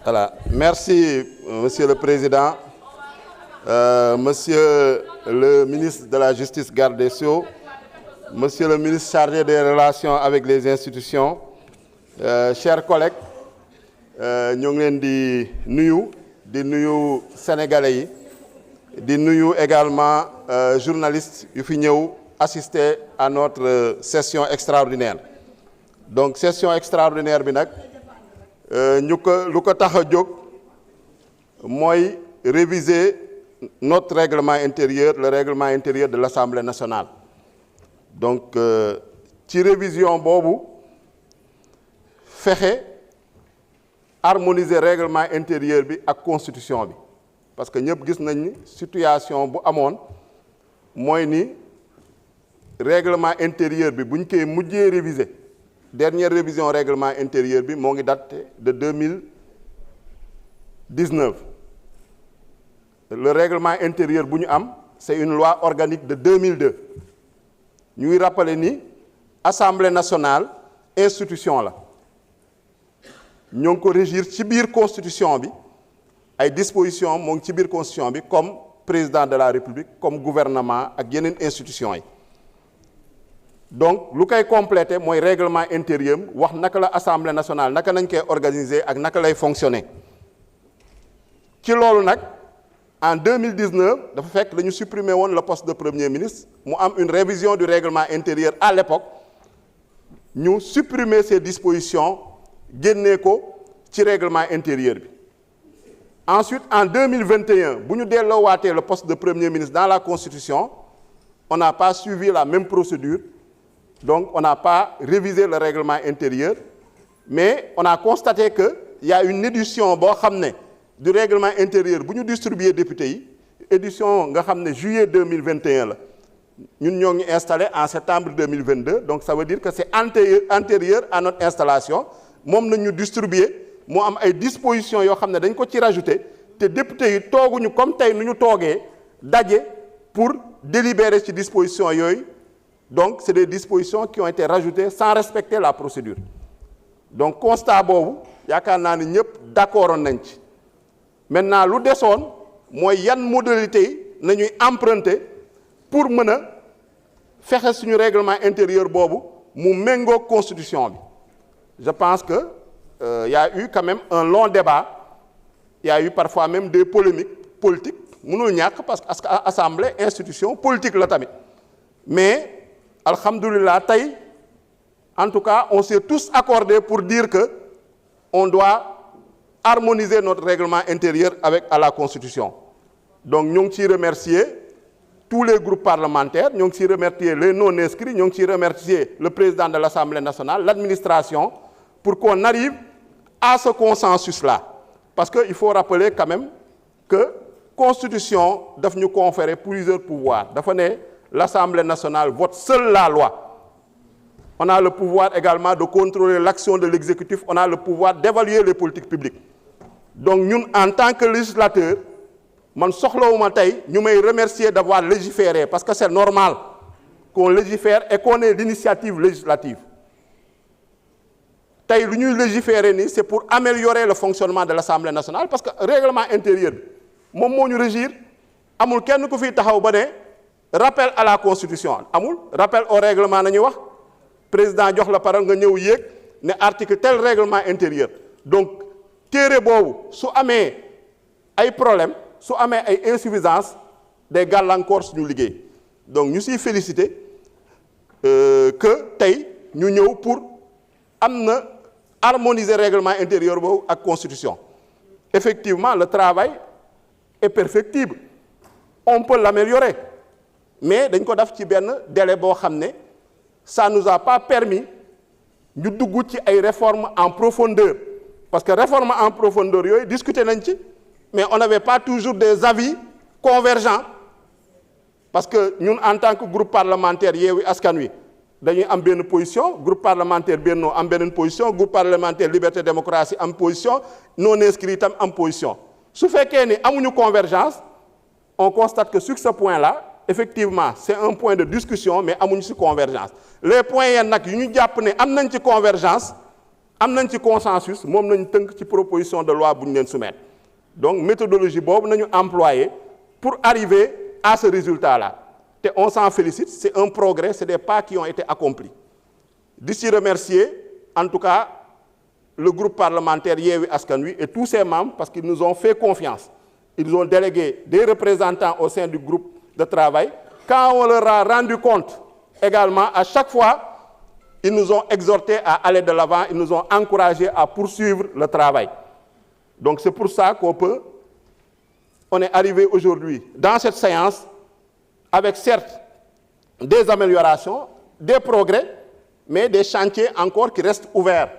Voilà. Merci, Monsieur le Président. Monsieur le ministre de la Justice, garde des Sceaux, Monsieur le ministre chargé des relations avec les institutions, chers collègues, ñu ngi leen di nuyu sénégalais yi, di nuyu également journalistes yu fi ñëw assister à notre session extraordinaire. Donc session extraordinaire bi nag lu ko tax a jóg mooy réviser notre règlement intérieur, le règlement intérieur de l'Assemblée nationale. Donc ci révision boobu fexe harmoniser règlement intérieur bi ak constitution bi parce que ñëpp gis nañ ni situation bu amoon mooy ni règlement intérieur bi buñ koy mujjee réviser dernière révision règlement intérieur bi moo ngi daté de 2019. Le règlement intérieur bu ñu am c'est une loi organique de 2002 ñuy rappeler ni Assemblée nationale institution la ñoo ngi ko régir ci biir constitution bi ay dispositions moo ngi ci biir constitution bi comme président de la République comme gouvernement ak yeneen institutions yi donc lu koy compléter mooy règlement intérieur wax naka la Assemblée nationale naka nañ koy organiser ak naka lay fonctionner ci loolu nag en 2019 dafa fekk dañu supprimer woon le poste de premier ministre mu am une révision du règlement intérieur à l'époque ñu supprimer ces dispositions génnee ko ci règlement intérieur bi ensuite en 2021 bu ñu delloowaatee le poste de premier ministre dans la constitution on n'a pas suivi la même procédure donc on n'a pas révisé le règlement intérieur mais on a constaté que il y a une édition boo xam ne du règlement intérieur bu ñu distribuer député yi édition nga xam ne juillet 2021 la ñun ñoo ngi installé en septembre 2022 donc ça veut dire que c'est antérieur à notre installation moom nañ ñu distribuer moo am ay dispositions yoo xam ne dañ ko ci rajouter te député yi tooguñu comme tey nu ñu toogee daje pour délibérer ci dispositions yooyu donc c'est des dispositions qui ont été rajoutées sans respecter la procédure donc constat boobu yaakaar naa ni ñëpp d'accordoon nañ ci maintenant lu desoon mooy yan modalité yi nañuy emprunter pour mën a fexe suñu règlement intérieur boobu mu méngoog constitution bi je pense que y a eu quand même un long débat il y a eu parfois même des polémiques politiques mënul ñàkk parce que assemblée institution politique la tamit mais alhamdoulilah tey en tout cas on s'est tous accordés pour dire que on doit harmoniser notre règlement intérieur à la Constitution. Donc ñoo ngi ciy remercier tous les groupes parlementaires ñoo ngi ciy remercier les non-inscrits ñoo ngi ciy remercier le président de l'Assemblée nationale, l'administration pour qu'on arrive à ce consensus-là. Parce que il faut rappeler quand même que Constitution daf ñu conférer plusieurs pouvoirs. Dafa ne l'Assemblée nationale vote seule la loi. On a le pouvoir également de contrôler l'action de l'exécutif, on a le pouvoir d'évaluer les politiques publiques. Donc ñun en tant que législateur man soxlawuma tey ñu may remercier d'avoir légiféré parce que c'est normal qu'on légifère et qu'on ait l'initiative législative. Tey lu ñuy légiférer ni c'est pour améliorer le fonctionnement de l'Assemblée nationale parce que règlement intérieur bi moom moo ñu régir amul kenn ku fi taxaw ba ne rappel à la constitution amul rappel au règlement nañuy wax président jox la parole nga ñëw yéeg ne article tel règlement intérieur donc téere boobu su amee ay problème su amee ay insuffisance day gàllankoor suñu liggéey donc ñu siy féliciter que tey ñu ñëw pour am na harmoniser règlement intérieur boobu ak constitution effectivement le travail est perfectible on peut l'améliorer mais dañ ko def ci benn délai boo xam ne ça nous a pas permis ñu dugg ci ay réformes en profondeur parce que réforme en profondeur yooyu discuter nañ ci mais on n'avait pas toujours des avis convergents parce que ñun en tant que groupe parlementaire Yewwi Askan Wi dañuy am benn position groupe parlementaire Benno am beneen position groupe parlementaire Liberté Démocratie am position non inscrit itam am position su fekkee ni amuñu convergence on constate que sur ce point-là effectivement c'est un point de discussion mais amuñu ci convergence les points yenn nag yu ñu jàpp ne am nañ ci convergence am nañ ci consensus moom nañ tënk ci proposition de loi bu ñu leen soumettre donc méthodologie boobu nañu employer pour arriver à ce résultat-là te on s'en félicite, c'est un progrès, c'est des pas qui ont été accomplis. D'ici remercier en tout cas le groupe parlementaire Yewwi Askan Wi et tous ses membres parce qu'ils nous ont fait confiance. Ils ont délégué des représentants au sein du groupe de travail. Quand on leur a rendu compte également, à chaque fois, ils nous ont exhortés à aller de l'avant, ils nous ont encouragés à poursuivre le travail. Donc c'est pour ça on est arrivé aujourd'hui dans cette séance avec certes des améliorations, des progrès, mais des chantiers encore qui restent ouverts.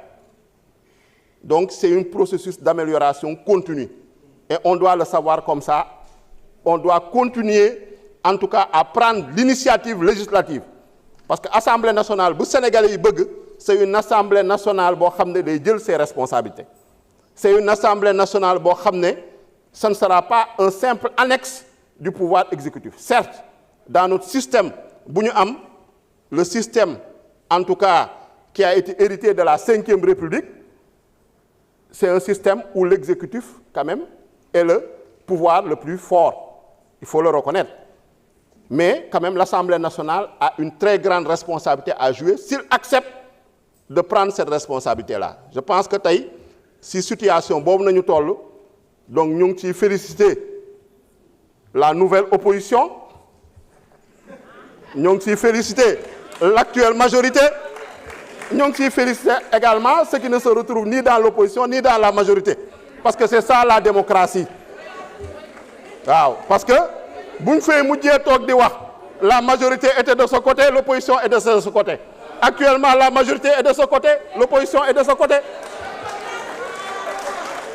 Donc c'est un processus d'amélioration continue. Et on doit le savoir comme ça. On doit continuer, en tout cas, à prendre l'initiative législative. Parce que l'Assemblée nationale, bu Sénégalais yi bëgg, c'est une Assemblée nationale boo xam ne day jël ses responsabilités. C'est une Assemblée nationale boo xam ne ce ne sera pas un simple annexe du pouvoir exécutif. Certes, dans notre système bu ñu am, le système, en tout cas, qui a été hérité de la Ve République, c'est un système où l'exécutif, quand même, est le pouvoir le plus fort. Il faut le reconnaître. Mais, quand même, l'Assemblée nationale a une très grande responsabilité à jouer s'il accepte de prendre cette responsabilité-là. Je pense que tey si situation boobu nañu toll, donc ñu ngi ciy féliciter la nouvelle opposition, ñu ngi ciy féliciter l'actuelle majorité, ñu ngi ciy féliciter également ceux qui ne se retrouvent ni dans l'opposition ni dans la majorité. Parce que c'est ça la démocratie. Waaw, parce que bu ñu fee mujjee toog di wax la majorité était de ce côté, l'opposition est de ce côté. Actuellement, la majorité est de ce côté, l'opposition est de ce côté.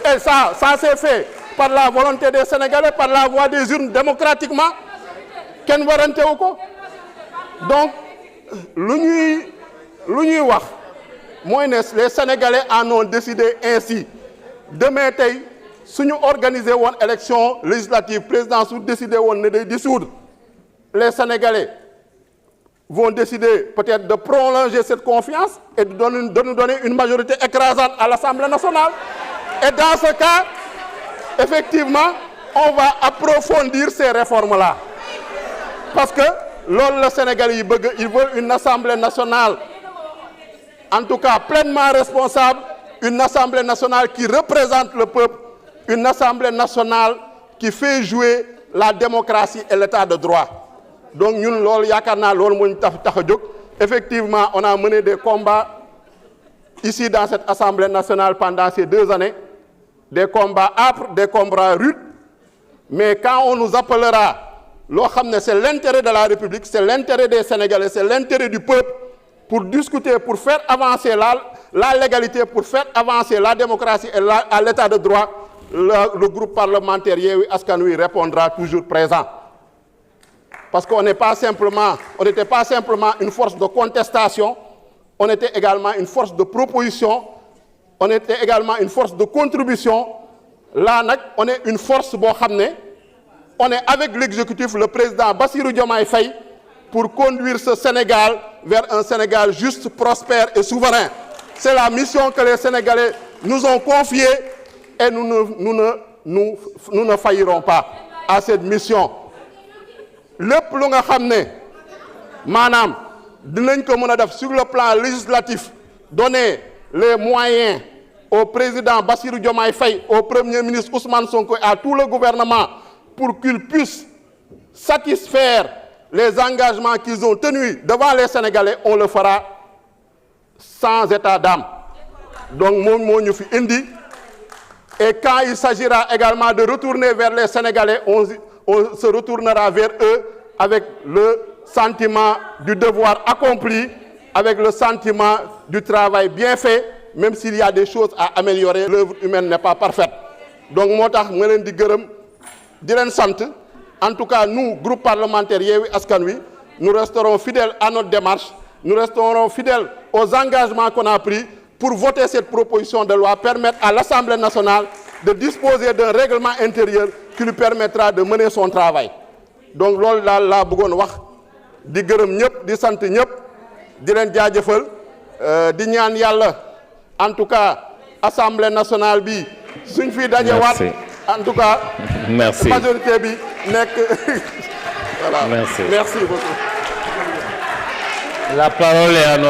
Et ça s'est fait par la volonté des Sénégalais, par la voie des urnes démocratiquement. Kenn warante wu ko. Donc lu ñuy wax mooy ne les Sénégalais en ont décidé ainsi. Demain tey suñu organiser woon élection législative président su décidé woon ne day dissoudre, les Sénégalais vont décider peut-être de prolonger cette confiance et de nous donner une majorité écrasante à l'Assemblée nationale. Et dans ce cas, effectivement, on va approfondir ces réformes-là. Parce que loolu la Sénégalais yi bëgg, ils veulent une Assemblée nationale, en tout cas pleinement responsable, une Assemblée nationale qui représente le peuple, une Assemblée nationale qui fait jouer la démocratie et l'état de droit. Donc ñun loolu yaakaar naa loolu moo ñu tax a jóg. Effectivement, on a mené des combats ici dans cette Assemblée nationale pendant ces 2 années, des combats âpres, des combats rudes. Mais quand on nous appellera, loo xam ne c'est l'intérêt de la République, c'est l'intérêt des Sénégalais, c'est l'intérêt du peuple, pour discuter, pour faire avancer la légalité, pour faire avancer la démocratie et à l'état de droit, le groupe parlementaire Yewwi Askan Wi répondra toujours présent. Parce qu'on n'était pas simplement une force de contestation, on était également une force de proposition, on était également une force de contribution. Là, on est une force boo xam ne on est avec l'exécutif, le président Bassirou Diomaye Faye, pour conduire ce Sénégal vers un Sénégal juste, prospère et souverain. C'est la mission que les Sénégalais nous ont confiée et nous ne faillirons pas à cette mission. Lépp lu nga xam ne maanaam dinañ ko mën a def sur le plan législatif, donner les moyens au président Bassirou Diomaye Faye, au premier ministre Ousmane Sonko et à tout le gouvernement pour qu'ils puissent satisfaire les engagements qu'ils ont tenus devant les Sénégalais, on le fera sans état d'âme. Donc moom moo ñu fi indi. Et quand il s'agira également de retourner vers les Sénégalais, on se retournera vers eux avec le sentiment du devoir accompli, avec le sentiment du travail bien fait, même s'il y a des choses à améliorer. L'œuvre humaine n'est pas parfaite. Donc moo tax ma leen di gërëm di leen sant. En tout cas, nous, groupe parlementaire Yewwi Askan Wi, nous resterons fidèles à notre démarche, nous resterons fidèles aux engagements qu'on a pris pour voter cette proposition de loi, permettre à l'Assemblée nationale de disposer d'un règlement intérieur qui lui permettra de mener son travail. Donc loolu daal laa bëggoon wax, di gërëm ñëpp, di sant ñëpp, di leen jaajëfal, di ñaan Yàlla en tout cas assemblée nationale bi suñ fi dajewaat en tout cas merci majorité bi nekk voilà merci beaucoup la parole est à notre